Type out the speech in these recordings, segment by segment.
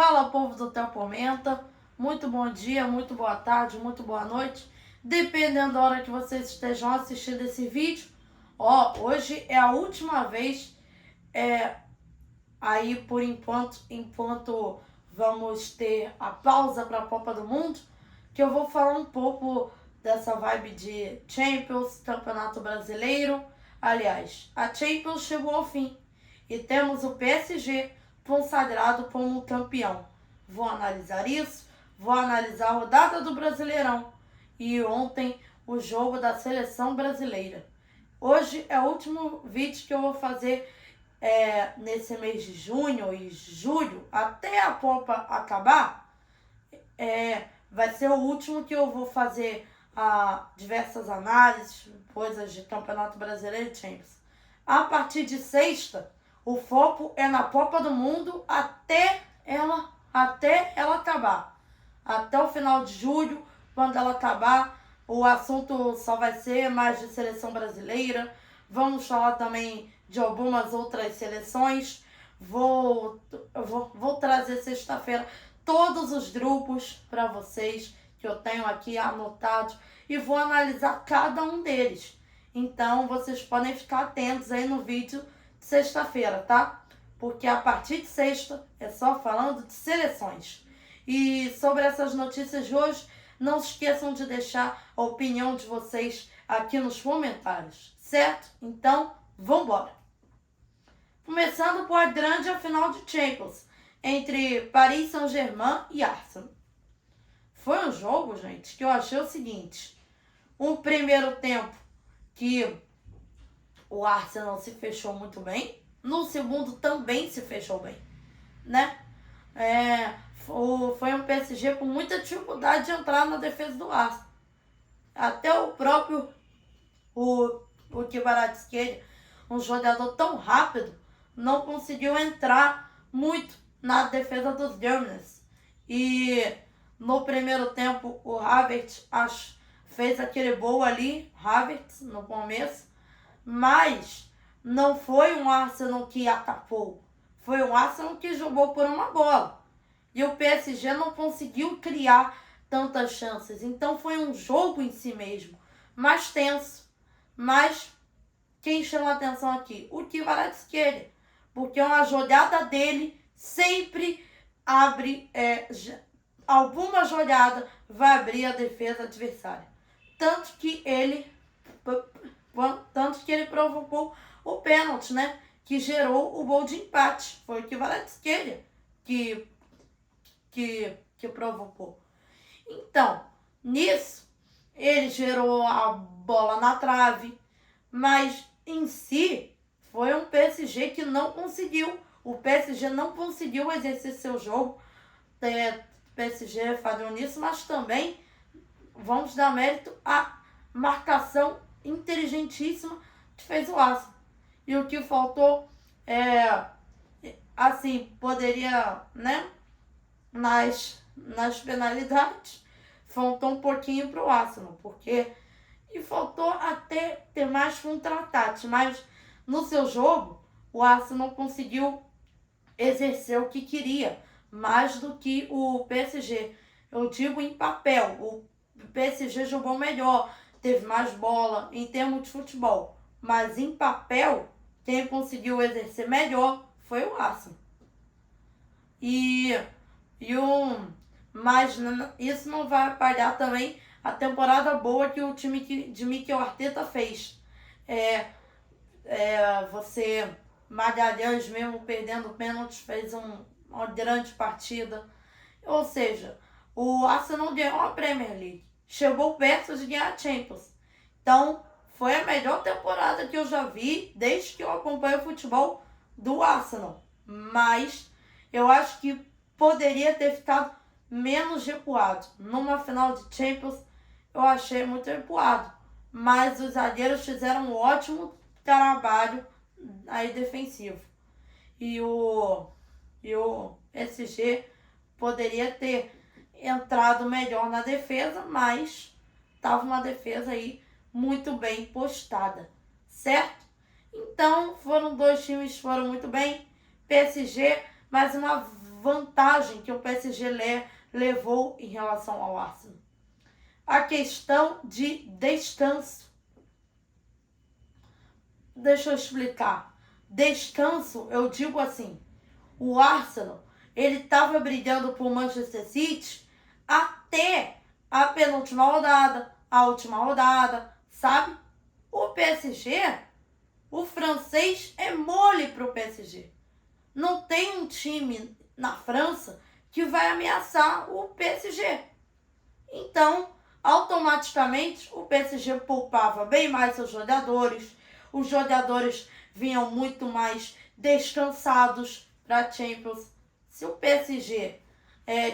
Fala, povo do Tempo Aumenta. Muito bom dia, muito boa tarde, muito boa noite. Dependendo da hora que vocês estejam assistindo esse vídeo. Hoje é a última vez, aí por enquanto vamos ter a pausa para a Copa do Mundo, que eu vou falar um pouco dessa vibe de Champions, Campeonato Brasileiro. Aliás, a Champions chegou ao fim e temos o PSG consagrado como campeão. Vou analisar isso, vou analisar a rodada do Brasileirão e ontem o jogo da seleção brasileira. Hoje é o último vídeo que eu vou fazer nesse mês de junho e julho, até a Copa acabar. Vai ser o último que eu vou fazer diversas análises, coisas de Campeonato Brasileiro e Champions. A partir de sexta, o foco é na Copa do Mundo até ela acabar. Até o final de julho, quando ela acabar, o assunto só vai ser mais de seleção brasileira. Vamos falar também de algumas outras seleções. Vou trazer sexta-feira todos os grupos para vocês que eu tenho aqui anotados e vou analisar cada um deles. Então vocês podem ficar atentos aí no vídeo de sexta-feira, tá? Porque a partir de sexta é só falando de seleções. E sobre essas notícias de hoje, não se esqueçam de deixar a opinião de vocês aqui nos comentários, certo? Então, vamos embora. Começando com a grande final de Champions entre Paris Saint-Germain e Arsenal. Foi um jogo, gente, que eu achei o seguinte: um primeiro tempo que o Arsenal se fechou muito bem, no segundo também se fechou bem, né? Foi um PSG com muita dificuldade de entrar na defesa do Arsenal. Até o próprio o Kvaratskhelia, um jogador tão rápido, não conseguiu entrar muito na defesa dos Gunners. E no primeiro tempo o Havertz fez aquele gol ali, Havertz, no começo, mas não foi um Arsenal que atacou, foi um Arsenal que jogou por uma bola. E o PSG não conseguiu criar tantas chances. Então foi um jogo em si mesmo, mais tenso. Mas quem chama a atenção aqui? O Kvaratskhelia, porque uma jogada dele sempre abre, alguma jogada vai abrir a defesa adversária. Tanto que ele provocou o pênalti, né? Que gerou o gol de empate. Foi o Kvaratskhelia que provocou. Então, nisso, ele gerou a bola na trave, mas em si foi um PSG que não conseguiu. O PSG não conseguiu exercer seu jogo. O PSG falhou nisso, mas também vamos dar mérito à marcação inteligentíssima que fez o Arsenal. E o que faltou poderia, né, nas penalidades, faltou um pouquinho para o Arsenal, e faltou até ter mais contra-ataque, mas no seu jogo o Arsenal conseguiu exercer o que queria, mais do que o PSG. Eu digo em papel, o PSG jogou melhor, teve mais bola em termos de futebol, mas em papel, quem conseguiu exercer melhor foi o Arsenal. Mas isso não vai apagar também a temporada boa que o time de Mikel Arteta fez. Magalhães, mesmo perdendo pênaltis, fez uma grande partida. Ou seja, o Arsenal ganhou a Premier League, chegou perto de ganhar a Champions. Então, foi a melhor temporada que eu já vi desde que eu acompanho o futebol do Arsenal. Mas eu acho que poderia ter ficado menos recuado. Numa final de Champions, eu achei muito recuado. Mas os zagueiros fizeram um ótimo trabalho aí defensivo. E o PSG poderia ter entrado melhor na defesa, mas estava uma defesa aí muito bem postada, certo? Então, dois times foram muito bem. PSG, mais uma vantagem que o PSG levou em relação ao Arsenal. A questão de descanso. Deixa eu explicar. Descanso, eu digo assim, o Arsenal, ele estava brigando por Manchester City até a penúltima rodada, a última rodada, sabe? O PSG, o francês é mole pro PSG. Não tem um time na França que vai ameaçar o PSG. Então, automaticamente, o PSG poupava bem mais seus jogadores. Os jogadores vinham muito mais descansados para a Champions. Se o PSG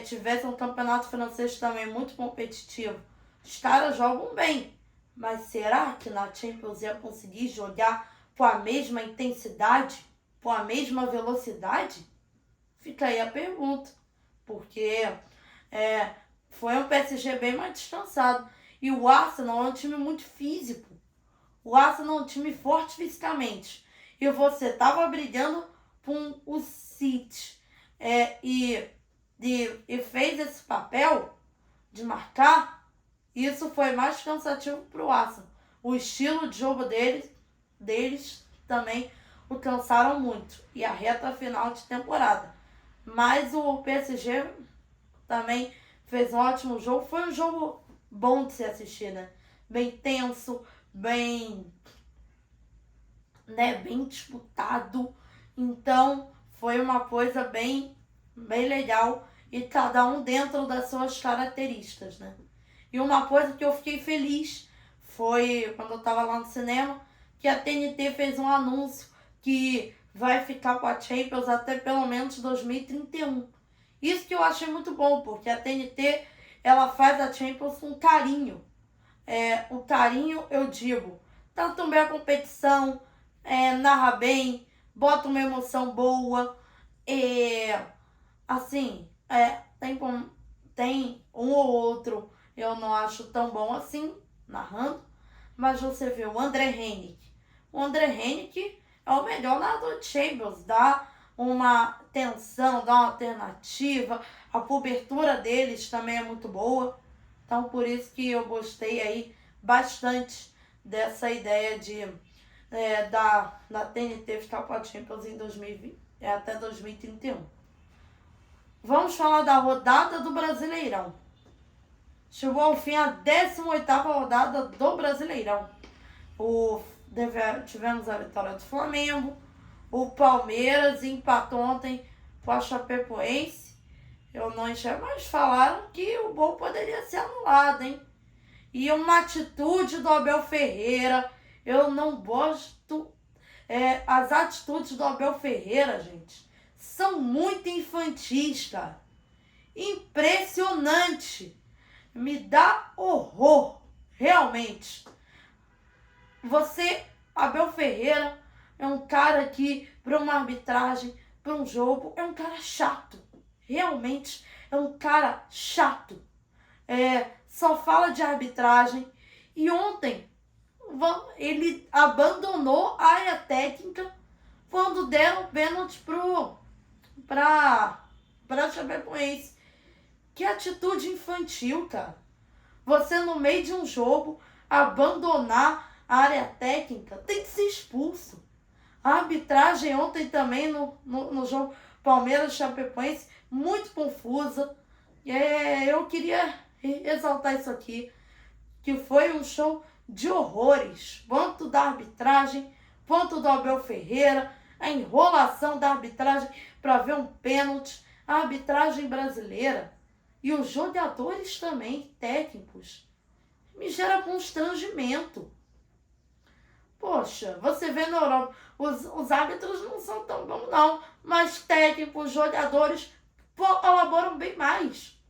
tivesse um campeonato francês também muito competitivo, os caras jogam bem. Mas será que na Champions ia conseguir jogar com a mesma intensidade, com a mesma velocidade? Fica aí a pergunta. Porque foi um PSG bem mais descansado. E o Arsenal é um time muito físico. O Arsenal é um time forte fisicamente. E você estava brigando com o City. E fez esse papel de marcar. Isso foi mais cansativo para o Arsenal. O estilo de jogo deles também o cansaram muito. E a reta final de temporada. Mas o PSG também fez um ótimo jogo. Foi um jogo bom de se assistir, né? Bem tenso, bem disputado. Então, foi uma coisa bem legal. E cada um dentro das suas características, né? E uma coisa que eu fiquei feliz foi, quando eu estava lá no cinema, que a TNT fez um anúncio que vai ficar com a Champions até pelo menos 2031. Isso que eu achei muito bom, porque a TNT, ela faz a Champions com carinho. O carinho, eu digo, tanto bem a competição, narra bem, bota uma emoção boa, assim, tem um ou outro, eu não acho tão bom assim, narrando, mas você vê o André Hennick. O André Hennick é o melhor narrador de Champions, dá uma tensão, dá uma alternativa, a cobertura deles também é muito boa. Então, por isso que eu gostei aí bastante dessa ideia de da TNT ficar com a Champions em 2020, até 2031. Vamos falar da rodada do Brasileirão. Chegou ao fim a 18ª rodada do Brasileirão. Tivemos a vitória do Flamengo. O Palmeiras empatou ontem com a Chapecoense. Eu não enxergo, mas falaram que o gol poderia ser anulado, hein? E uma atitude do Abel Ferreira. Eu não gosto. As atitudes do Abel Ferreira, gente, são muito infantis, cara. Impressionante. Me dá horror, realmente. Abel Ferreira, é um cara que, para uma arbitragem, para um jogo, é um cara chato. Realmente, é um cara chato. Só fala de arbitragem. E ontem, ele abandonou a área técnica quando deram pênalti para Chapecoense. Que atitude infantil, cara. Você, no meio de um jogo, abandonar a área técnica, tem que ser expulso. A arbitragem ontem também no jogo Palmeiras-Chapecoense, muito confusa. Eu queria exaltar isso aqui, que foi um show de horrores, quanto da arbitragem, quanto do Abel Ferreira, a enrolação da arbitragem para ver um pênalti, a arbitragem brasileira e os jogadores também, técnicos, me gera constrangimento. Poxa, você vê na Europa, os árbitros não são tão bons não, mas técnicos, jogadores colaboram bem mais.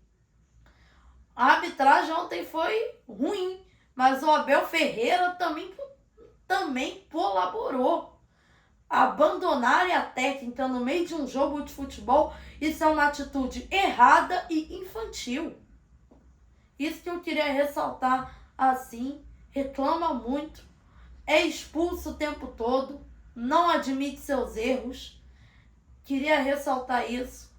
A arbitragem ontem foi ruim, mas o Abel Ferreira também colaborou. Abandonar a técnica no meio de um jogo de futebol, isso é uma atitude errada e infantil. Isso que eu queria ressaltar assim, reclama muito, é expulso o tempo todo, não admite seus erros. Queria ressaltar isso.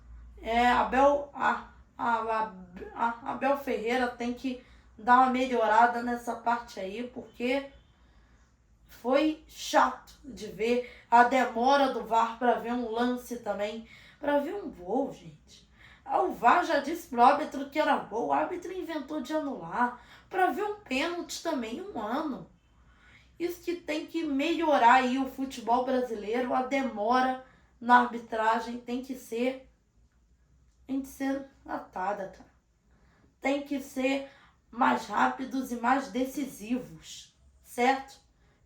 Abel Ferreira tem que dar uma melhorada nessa parte aí, porque foi chato de ver a demora do VAR para ver um lance também, para ver um gol, gente. O VAR já disse pro árbitro que era gol, o árbitro inventou de anular. Para ver um pênalti também, 1 ano. Isso que tem que melhorar aí o futebol brasileiro, a demora na arbitragem tem que ser tratada, cara. Tem que ser mais rápidos e mais decisivos, certo?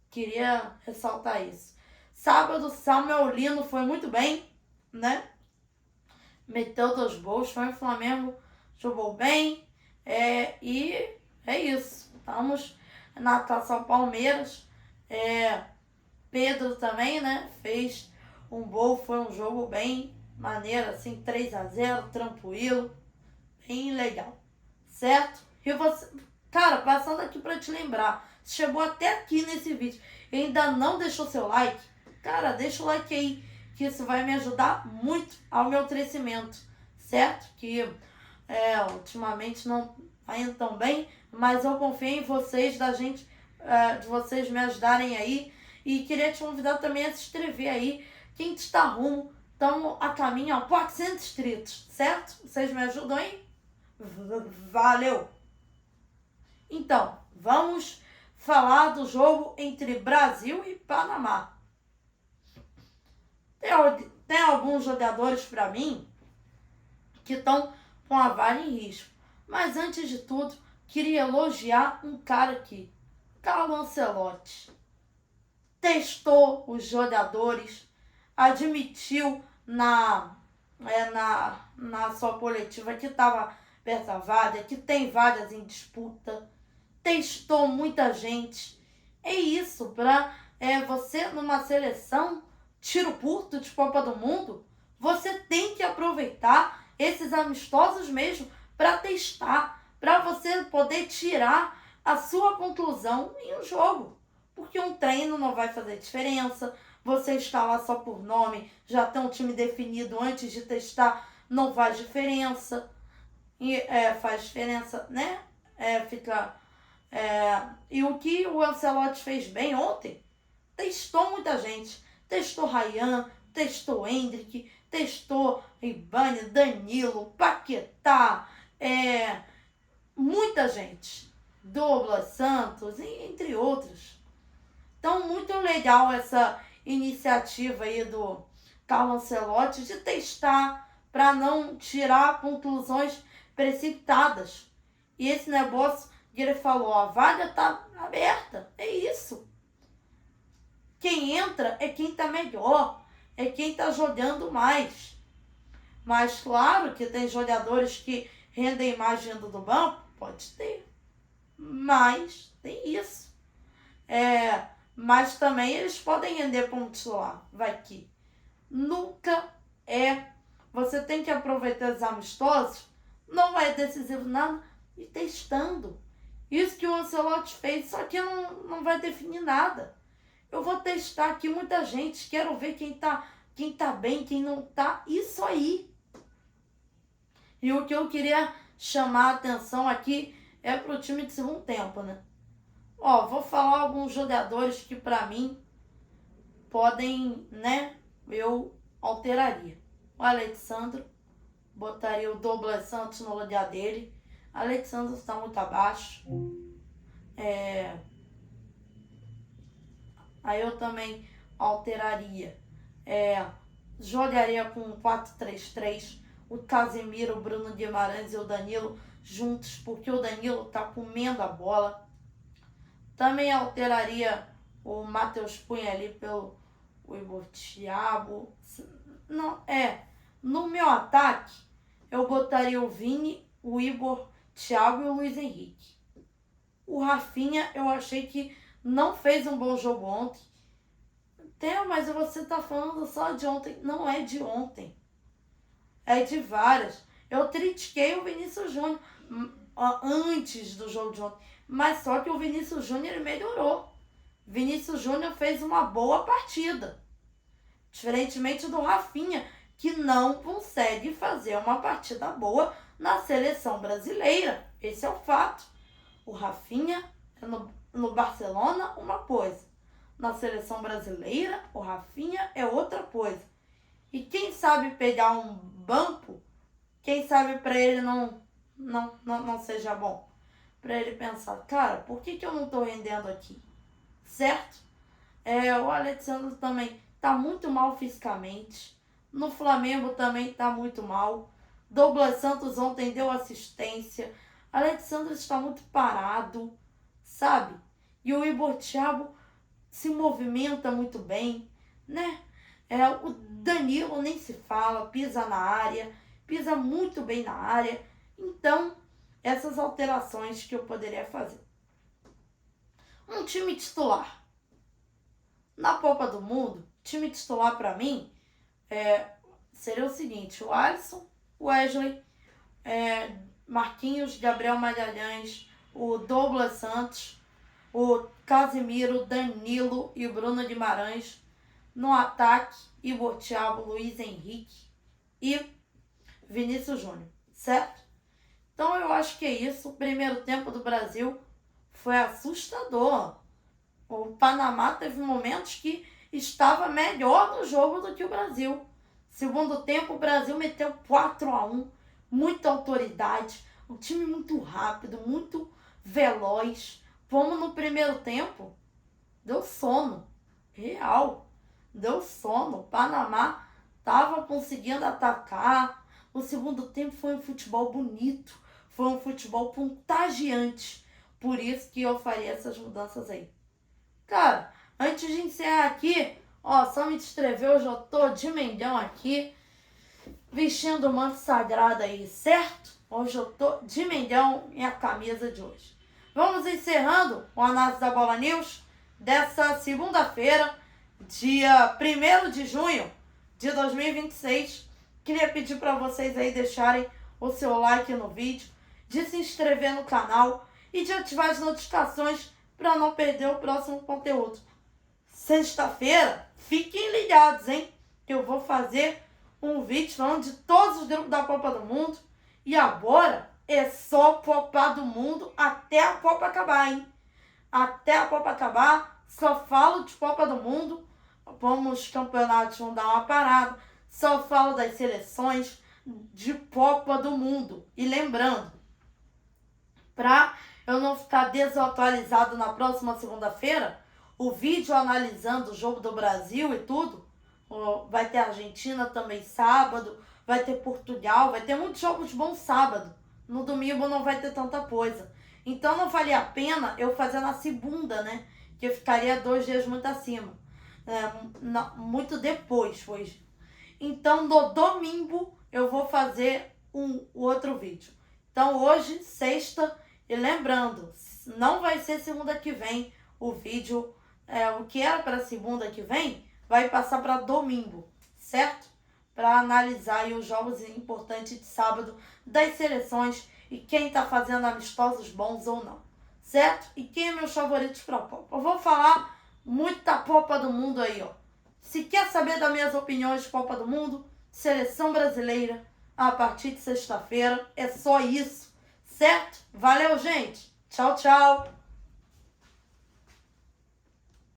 Queria ressaltar isso. Sábado, Samuel Lino foi muito bem, né? Meteu 2 gols, foi o Flamengo, jogou bem. E é isso. Estamos na Taça Palmeiras. Pedro também, né? Fez um gol, foi um jogo bem maneiro, assim, 3-0, tranquilo, bem legal, certo? E você, cara, passando aqui pra te lembrar, se chegou até aqui nesse vídeo e ainda não deixou seu like, cara, deixa o like aí, que isso vai me ajudar muito ao meu crescimento, certo? Que ultimamente não tá indo tão bem, mas eu confio em vocês, de vocês me ajudarem aí. E queria te convidar também a se inscrever aí, quem está rumo, estamos a caminho a 400 inscritos, certo? Vocês me ajudam aí? Valeu! Então, vamos falar do jogo entre Brasil e Panamá. Tem alguns jogadores para mim que estão com a vaga em risco. Mas antes de tudo, queria elogiar um cara aqui, Carlo Ancelotti. Testou os jogadores, admitiu na sua coletiva que estava perto da vaga, que tem vagas em disputa, testou muita gente. É isso, para você numa seleção tiro curto de Copa do Mundo, você tem que aproveitar esses amistosos mesmo para testar, para você poder tirar a sua conclusão em um jogo. Porque um treino não vai fazer diferença, você está lá só por nome, já tem um time definido antes de testar, não faz diferença. E faz diferença, né? E o que o Ancelotti fez bem ontem, testou muita gente. Testou Ryan, testou Endrick, testou Ibane, Danilo, Paquetá, muita gente. Douglas Santos, entre outros. Então, muito legal essa iniciativa aí do Carlo Ancelotti de testar para não tirar conclusões precipitadas. E esse negócio que ele falou, a vaga está aberta, é isso. Quem entra é quem está melhor, é quem está jogando mais. Mas claro que tem jogadores que rendem mais vindo do banco, pode ter. Mas tem isso. Mas também eles podem render como titular. Vai que nunca você tem que aproveitar os amistosos, não é decisivo nada, e testando. Isso que o Ancelotti fez, só que não vai definir nada. Eu vou testar aqui muita gente, quero ver quem tá bem, quem não tá, isso aí. E o que eu queria chamar a atenção aqui é pro time de segundo tempo, né? Vou falar alguns jogadores que pra mim podem, né, eu alteraria. O Alexandre, botaria o Douglas Santos no lugar dele. O Alexandre está muito abaixo. Aí eu também alteraria. Jogaria com 4-3-3. O Casemiro, o Bruno Guimarães e o Danilo juntos, porque o Danilo tá comendo a bola. Também alteraria o Matheus Cunha ali pelo Igor Thiago. No meu ataque, eu botaria o Vini, o Igor Thiago e o Luiz Henrique. O Rafinha, eu achei que não fez um bom jogo ontem. Mas você tá falando só de ontem. Não é de ontem. É de várias. Eu critiquei o Vinícius Júnior antes do jogo de ontem. Mas só que o Vinícius Júnior ele melhorou. Vinícius Júnior fez uma boa partida. Diferentemente do Rafinha, que não consegue fazer uma partida boa na seleção brasileira. Esse é o fato. O Rafinha no Barcelona, uma coisa. Na seleção brasileira, o Rafinha é outra coisa. E quem sabe pegar um banco, quem sabe para ele não seja bom. Para ele pensar, cara, por que eu não estou rendendo aqui? Certo? O Alexandre também está muito mal fisicamente. No Flamengo também está muito mal. Douglas Santos ontem deu assistência. Alexandre está muito parado, sabe? E o Igor Thiago se movimenta muito bem, né? O Danilo nem se fala, pisa na área, pisa muito bem na área. Então, essas alterações que eu poderia fazer. Um time titular. Na Copa do Mundo, time titular para mim seria o seguinte: o Alisson, o Wesley, Marquinhos, Gabriel Magalhães, o Douglas Santos, o Casemiro, Danilo e o Bruno Guimarães. No ataque, Igor Thiago, Luiz Henrique e Vinícius Júnior, certo? Então eu acho que é isso. O primeiro tempo do Brasil foi assustador. O Panamá teve momentos que estava melhor no jogo do que o Brasil. Segundo tempo, o Brasil meteu 4-1, muita autoridade, um time muito rápido, muito veloz. Como no primeiro tempo, deu sono, real, deu sono. O Panamá estava conseguindo atacar. O segundo tempo foi um futebol bonito, foi um futebol contagiante. Por isso que eu faria essas mudanças aí. Cara, antes de encerrar aqui, só me inscrever, eu já tô de Mengão aqui, vestindo o manto sagrado aí, certo? Hoje eu tô de Mengão em a camisa de hoje. Vamos encerrando o Análise da Bola News dessa segunda-feira, dia 1º de junho de 2026. Queria pedir para vocês aí deixarem o seu like no vídeo, de se inscrever no canal e de ativar as notificações para não perder o próximo conteúdo. Sexta-feira, fiquem ligados, hein? Que eu vou fazer um vídeo falando de todos os grupos da Copa do Mundo. E agora é só Copa do Mundo até a Copa acabar, hein? Até a Copa acabar, só falo de Copa do Mundo. Como os campeonatos vão dar uma parada, só falo das seleções de Copa do Mundo. E lembrando, para eu não ficar desatualizado na próxima segunda-feira, o vídeo analisando o jogo do Brasil e tudo, vai ter Argentina também sábado, vai ter Portugal, vai ter muitos jogos bons sábado. No domingo não vai ter tanta coisa. Então não valia a pena eu fazer na segunda, né? Que eu ficaria 2 dias muito acima. Muito depois foi. Então no domingo eu vou fazer um outro vídeo. Então hoje, sexta, e lembrando, não vai ser segunda que vem o vídeo, o que era para segunda que vem, vai passar para domingo, certo? Para analisar aí os jogos importantes de sábado das seleções e quem está fazendo amistosos bons ou não, certo? E quem é meus favoritos para a Copa. Eu vou falar muita Copa do Mundo aí, ó. Se quer saber das minhas opiniões de Copa do Mundo, seleção brasileira, a partir de sexta-feira, é só isso, certo? Valeu, gente! Tchau, tchau!